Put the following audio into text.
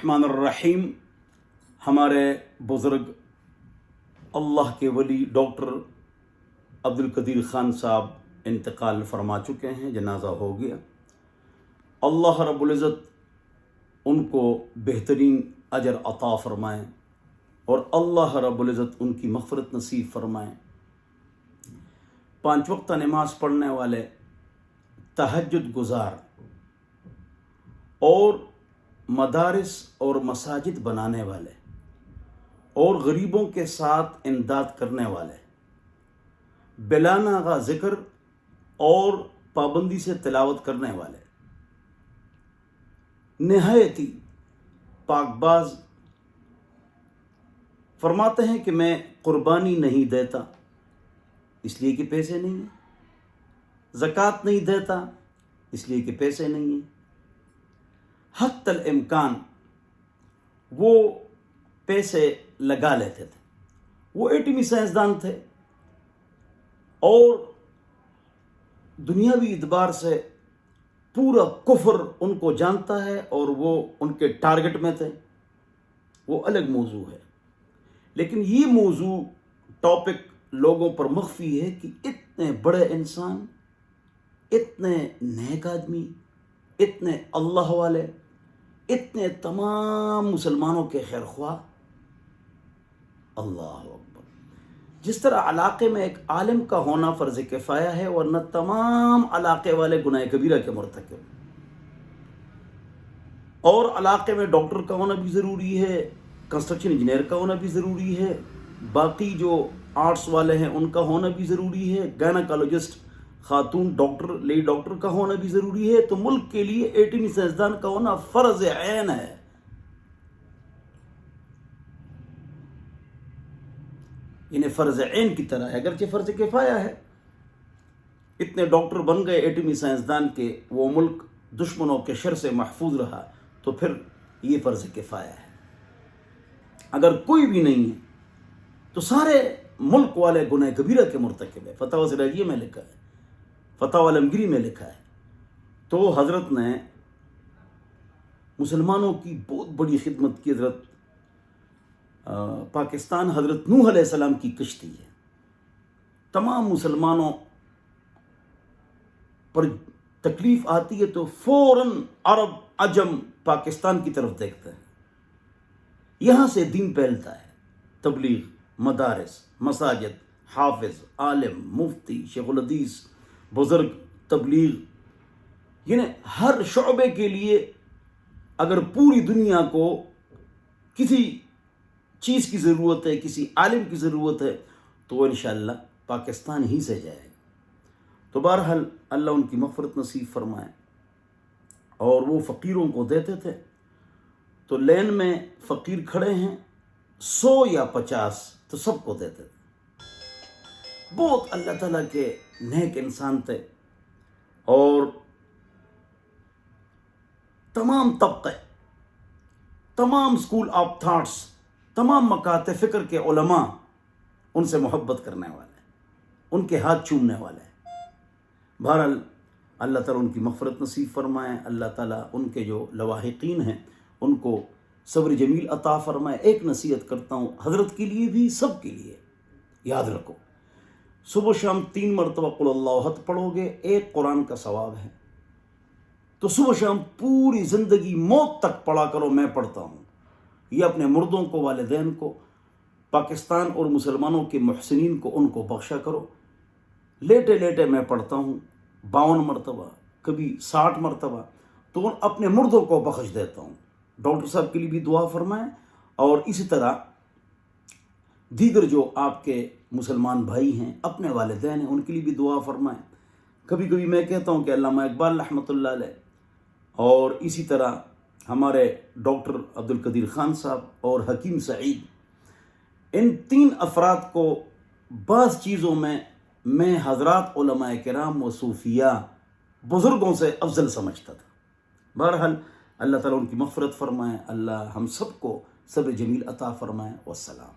الرحمن الرحیم. ہمارے بزرگ اللہ کے ولی ڈاکٹر عبدالقدیر خان صاحب انتقال فرما چکے ہیں، جنازہ ہو گیا. اللہ رب العزت ان کو بہترین اجر عطا فرمائیں اور اللہ رب العزت ان کی مغفرت نصیب فرمائیں. 5 وقتہ نماز پڑھنے والے، تہجد گزار اور مدارس اور مساجد بنانے والے اور غریبوں کے ساتھ امداد کرنے والے، بلا ناغہ ذکر اور پابندی سے تلاوت کرنے والے، نہایت ہی پاک باز. فرماتے ہیں کہ میں قربانی نہیں دیتا اس لیے کہ پیسے نہیں ہیں، زکوٰۃ نہیں دیتا اس لیے کہ پیسے نہیں ہیں. حتی الامکان وہ پیسے لگا لیتے تھے. وہ ایٹمی سائنسدان تھے اور دنیاوی اعتبار سے پورا کفر ان کو جانتا ہے اور وہ ان کے ٹارگٹ میں تھے. وہ الگ موضوع ہے، لیکن یہ موضوع ٹاپک لوگوں پر مخفی ہے کہ اتنے بڑے انسان، اتنے نیک آدمی، اتنے اللہ والے، اتنے تمام مسلمانوں کے خیر خواہ. اللہ اکبر. جس طرح علاقے میں ایک عالم کا ہونا فرض کفایہ ہے ورنہ تمام علاقے والے گناہ کبیرہ کے مرتکب، اور علاقے میں ڈاکٹر کا ہونا بھی ضروری ہے، کنسٹرکشن انجینئر کا ہونا بھی ضروری ہے، باقی جو آرٹس والے ہیں ان کا ہونا بھی ضروری ہے، گائناکالوجسٹ خاتون ڈاکٹر، لیڈی ڈاکٹر کا ہونا بھی ضروری ہے. تو ملک کے لیے ایٹمی سائنسدان کا ہونا فرض عین ہے. انہیں فرض عین کی طرح ہے، اگرچہ فرض کفایہ ہے. اتنے ڈاکٹر بن گئے ایٹمی سائنسدان کے، وہ ملک دشمنوں کے شر سے محفوظ رہا، تو پھر یہ فرض کفایہ ہے. اگر کوئی بھی نہیں ہے تو سارے ملک والے گناہ کبیرہ کے مرتکب ہے. فتاوی سراجیہ میں لکھا ہے، فتاوی علمگیری میں لکھا ہے. تو حضرت نے مسلمانوں کی بہت بڑی خدمت کی. حضرت پاکستان حضرت نوح علیہ السلام کی کشتی ہے. تمام مسلمانوں پر تکلیف آتی ہے تو فوراً عرب عجم پاکستان کی طرف دیکھتے ہیں. یہاں سے دین پھیلتا ہے. تبلیغ، مدارس، مساجد، حافظ، عالم، مفتی، شیخ الحدیث، بزرگ، تبلیغ، یعنی ہر شعبے کے لیے اگر پوری دنیا کو کسی چیز کی ضرورت ہے، کسی عالم کی ضرورت ہے، تو وہ انشاءاللہ پاکستان ہی سے جائے گا. تو بہرحال اللہ ان کی مغفرت نصیب فرمائے. اور وہ فقیروں کو دیتے تھے. تو لین میں فقیر کھڑے ہیں 100 یا 50 تو سب کو دیتے تھے. بہت اللہ تعالیٰ کے نیک انسان تھے. اور تمام طبقے، تمام اسکول آف تھاٹس، تمام مکاتب فکر کے علماء ان سے محبت کرنے والے، ان کے ہاتھ چومنے والے. بہرحال اللہ تعالیٰ ان کی مغفرت نصیب فرمائے. اللہ تعالیٰ ان کے جو لواحقین ہیں ان کو صبر جمیل عطا فرمائے. ایک نصیحت کرتا ہوں حضرت کے لیے بھی، سب کے لیے، یاد رکھو صبح شام 3 مرتبہ قل اللہ احد پڑھو گے، 1 قرآن کا ثواب ہے. تو صبح شام پوری زندگی موت تک پڑھا کرو. میں پڑھتا ہوں. یہ اپنے مردوں کو، والدین کو، پاکستان اور مسلمانوں کے محسنین کو، ان کو بخشا کرو. لیٹے لیٹے میں پڑھتا ہوں 52 مرتبہ، کبھی 60 مرتبہ. تو اپنے مردوں کو بخش دیتا ہوں. ڈاکٹر صاحب کے لیے بھی دعا فرمائیں، اور اسی طرح دیگر جو آپ کے مسلمان بھائی ہیں، اپنے والدین ہیں، ان کے لیے بھی دعا فرمائیں. کبھی کبھی میں کہتا ہوں کہ علامہ اقبال رحمۃ اللہ علیہ اور اسی طرح ہمارے ڈاکٹر عبدالقدیر خان صاحب اور حکیم سعید، ان 3 افراد کو بعض چیزوں میں حضرات علماء کرام و صوفیاء بزرگوں سے افضل سمجھتا تھا. بہرحال اللہ تعالیٰ ان کی مغفرت فرمائے. اللہ ہم سب کو صبر جمیل عطا فرمائے. والسلام.